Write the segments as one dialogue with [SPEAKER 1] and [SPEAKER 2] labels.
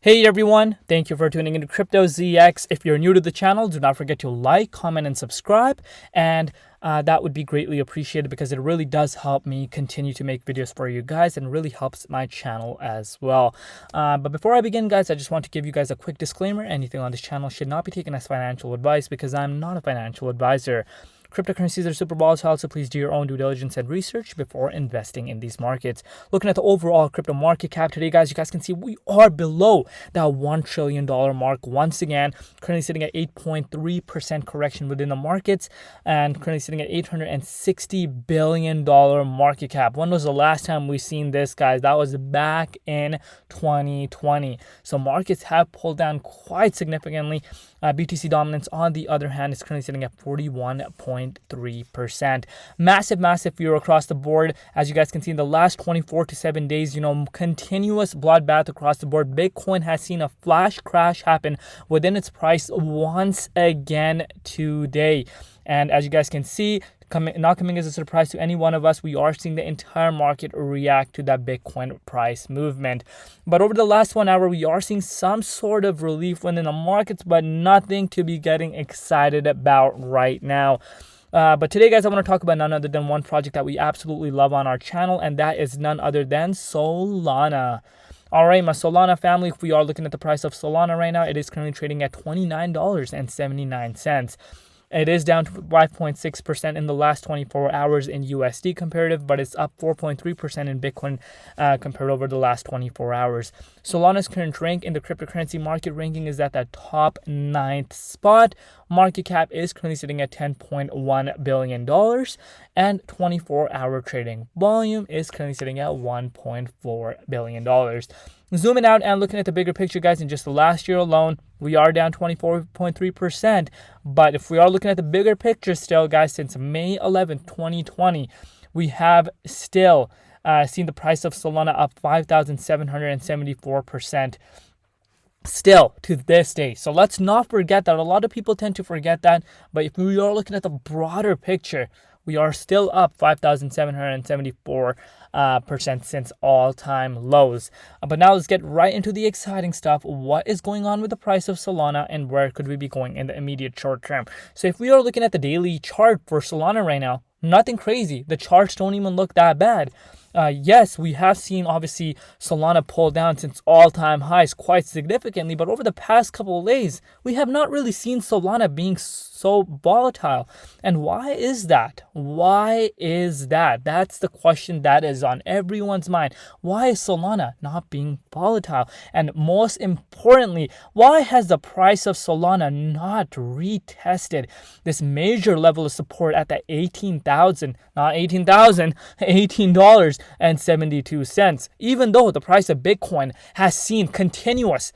[SPEAKER 1] Hey everyone, thank you for tuning into Crypto ZX. If you're new to the channel, do not forget to like, comment, and subscribe. And that would be greatly appreciated because it really does help me continue to make videos for you guys and really helps my channel as well. But before I begin, guys, I just want to give you guys a quick disclaimer. Anything on this channel should not be taken as financial advice because I'm not a financial advisor. Cryptocurrencies are super volatile, so please do your own due diligence and research before investing in these markets. Looking at the overall crypto market cap today, guys, you guys can see we are below that $1 trillion mark once again, currently sitting at 8.3% correction within the markets and currently sitting at $860 billion market cap. When was the last time we seen this, guys? That was back in 2020. So markets have pulled down quite significantly. BTC dominance, on the other hand, is currently sitting at 41.3%. Massive fear across the board. As you guys can see, in the last 24 to 7 days, continuous bloodbath across the board. Bitcoin has seen a flash crash happen within its price once again today. And as you guys can see, not coming as a surprise to any one of us, we are seeing the entire market react to that Bitcoin price movement. But over the last 1 hour, we are seeing some sort of relief within the markets, but nothing to be getting excited about right now. But today, guys, I want to talk about none other than one project that we absolutely love on our channel, and that is none other than Solana. All right, my Solana family, if we are looking at the price of Solana right now, it is currently trading at $29.79. It is down to 5.6% in the last 24 hours in USD comparative, but it's up 4.3% in Bitcoin compared over the last 24 hours. Solana's current rank in the cryptocurrency market ranking is at the top 9th spot. Market cap is currently sitting at $10.1 billion, and 24-hour trading volume is currently sitting at $1.4 billion. Zooming out and looking at the bigger picture, guys, in just the last year alone, we are down 24.3%. But if we are looking at the bigger picture still, guys, since May 11th, 2020, we have still seen the price of Solana up 5,774%. Still to this day. So let's not forget that. A lot of people tend to forget that. But if we are looking at the broader picture, we are still up 5,774% since all-time lows. But now let's get right into the exciting stuff. What is going on with the price of Solana and where could we be going in the immediate short term? So if we are looking at the daily chart for Solana right now, nothing crazy. The charts don't even look that bad. Yes, we have seen obviously Solana pull down since all-time highs quite significantly, but over the past couple of days, we have not really seen Solana being so volatile. And why is that? Why is that? That's the question that is on everyone's mind. Why is Solana not being volatile? And most importantly, why has the price of Solana not retested this major level of support at the $18.72, even though the price of Bitcoin has seen continuous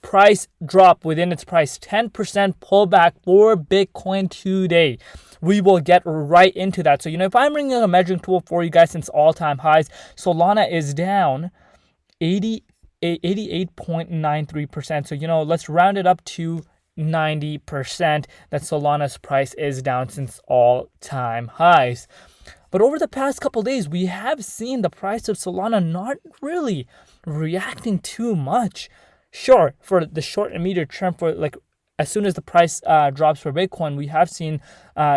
[SPEAKER 1] price drop within its price, 10% pullback for Bitcoin today. We will get right into that. So, if I'm bringing a measuring tool for you guys since all-time highs, Solana is down 88.93%. So, let's round it up to 90% that Solana's price is down since all-time highs. But over the past couple days, we have seen the price of Solana not really reacting too much. Sure, for the short and medium term, for as soon as the price drops for Bitcoin, we have seen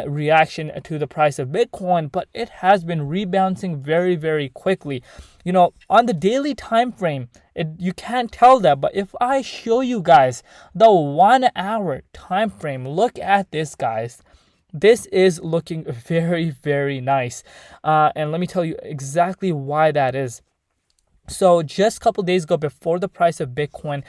[SPEAKER 1] reaction to the price of Bitcoin, but it has been rebounding very, very quickly. On the daily time frame, you can't tell that, but if I show you guys the 1 hour time frame, look at this, guys. This is looking very, very nice. And let me tell you exactly why that is. So just a couple days ago, before the price of Bitcoin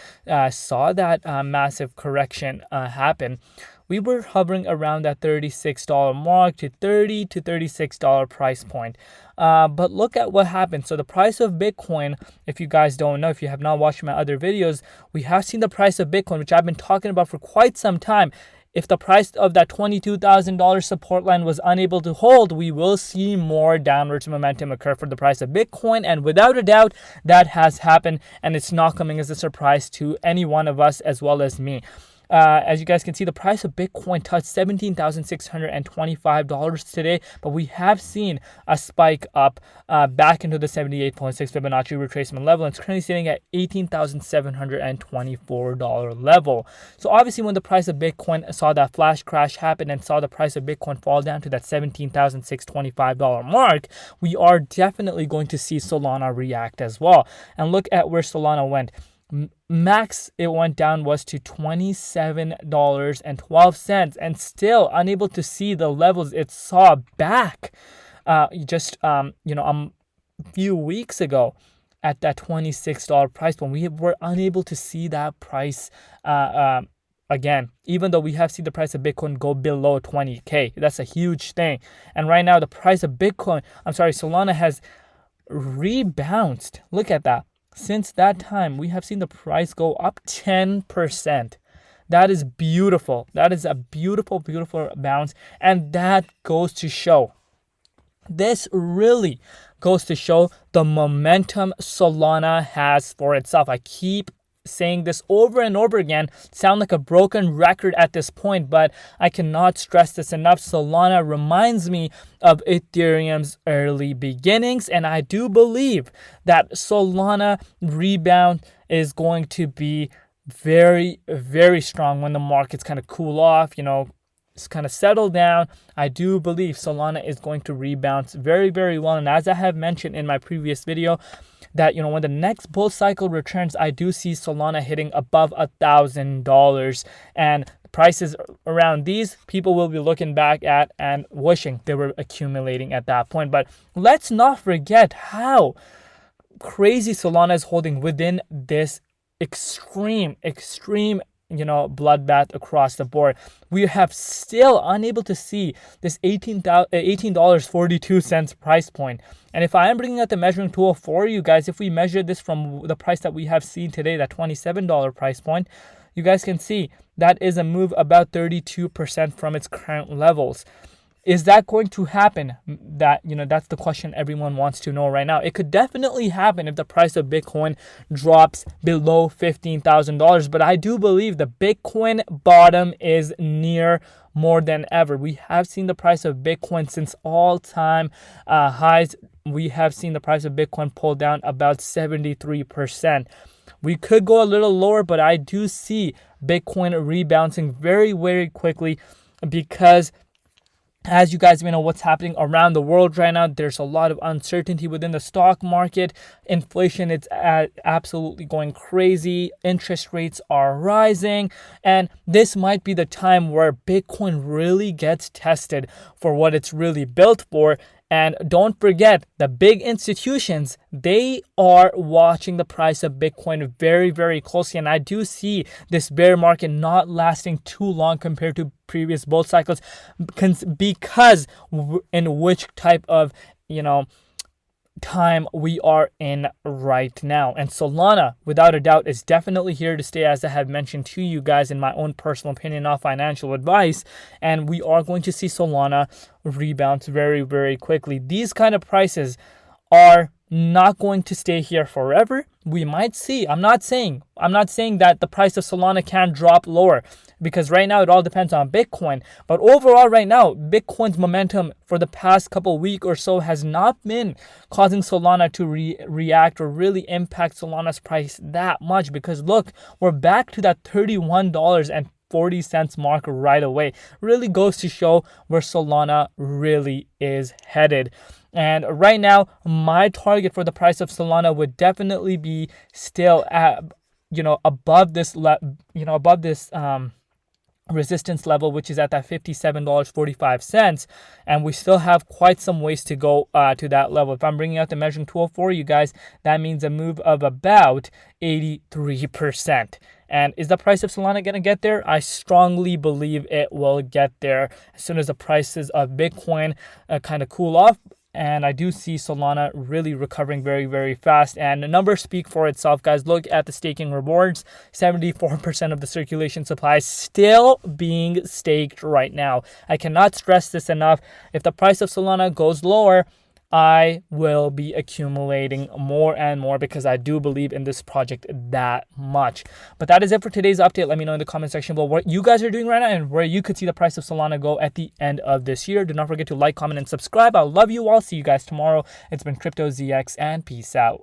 [SPEAKER 1] saw that massive correction happen, we were hovering around that $36 mark to $30 to $36 price point. But look at what happened. So the price of Bitcoin, if you guys don't know, if you have not watched my other videos, we have seen the price of Bitcoin, which I've been talking about for quite some time. If the price of that $22,000 support line was unable to hold, we will see more downwards momentum occur for the price of Bitcoin. And without a doubt, that has happened. And it's not coming as a surprise to any one of us as well as me. As you guys can see, the price of Bitcoin touched $17,625 today, but we have seen a spike up back into the 78.6 Fibonacci retracement level, and it's currently sitting at $18,724 level. So obviously, when the price of Bitcoin saw that flash crash happen and saw the price of Bitcoin fall down to that $17,625 mark, we are definitely going to see Solana react as well. And look at where Solana went. Max it went down was to $27.12, and still unable to see the levels it saw back just a few weeks ago at that $26 price point. We were unable to see that price again, even though we have seen the price of Bitcoin go below 20K. That's a huge thing. And right now the price of Solana has rebounced. Look at that. Since that time, we have seen the price go up 10%. That is beautiful. That is a beautiful, beautiful bounce. And that goes to show. This really goes to show the momentum Solana has for itself. I keep saying this over and over again, sound like a broken record at this point, but I cannot stress this enough. Solana reminds me of Ethereum's early beginnings, and I do believe that Solana rebound is going to be very, very strong when the markets kind of cool off, it's kind of settle down. I do believe Solana is going to rebound very, very well. And as I have mentioned in my previous video, that when the next bull cycle returns, I do see Solana hitting above $1,000, and prices around these, people will be looking back at and wishing they were accumulating at that point. But let's not forget how crazy Solana is holding within this extreme bloodbath across the board. We have still unable to see this $18.42 price point. And if I am bringing out the measuring tool for you guys, if we measure this from the price that we have seen today, that $27 price point, you guys can see that is a move about 32% from its current levels. Is that going to happen? That's the question everyone wants to know right now. It could definitely happen if the price of Bitcoin drops below $15,000. But I do believe the Bitcoin bottom is near more than ever. We have seen the price of Bitcoin since all-time highs. We have seen the price of Bitcoin pull down about 73%. We could go a little lower, but I do see Bitcoin rebounding very, very quickly because as you guys may know what's happening around the world right now, there's a lot of uncertainty within the stock market. Inflation is absolutely going crazy. Interest rates are rising. And this might be the time where Bitcoin really gets tested for what it's really built for. And don't forget, the big institutions, they are watching the price of Bitcoin very, very closely. And I do see this bear market not lasting too long compared to previous bull cycles because in which type of, time we are in right now. And Solana, without a doubt, is definitely here to stay, as I have mentioned to you guys in my own personal opinion, not financial advice. And we are going to see Solana rebound very, very quickly. These kind of prices are not going to stay here forever. We might see. I'm not saying that the price of Solana can drop lower, because right now it all depends on Bitcoin. But overall right now, Bitcoin's momentum for the past couple week or so has not been causing Solana to react or really impact Solana's price that much, because look, we're back to that $31.40 mark right away. Really goes to show where Solana really is headed. And right now, my target for the price of Solana would definitely be still at, above this resistance level, which is at that $57.45. And we still have quite some ways to go to that level. If I'm bringing out the measuring tool for you guys, that means a move of about 83%. And is the price of Solana going to get there? I strongly believe it will get there as soon as the prices of Bitcoin kind of cool off. And I do see Solana really recovering very, very fast. And the numbers speak for itself, guys. Look at the staking rewards. 74% of the circulation supply is still being staked right now. I cannot stress this enough. If the price of Solana goes lower, I will be accumulating more and more because I do believe in this project that much. But that is it for today's update. Let me know in the comment section below what you guys are doing right now and where you could see the price of Solana go at the end of this year. Do not forget to like, comment, and subscribe. I love you all. See you guys tomorrow. It's been Crypto ZX, and peace out.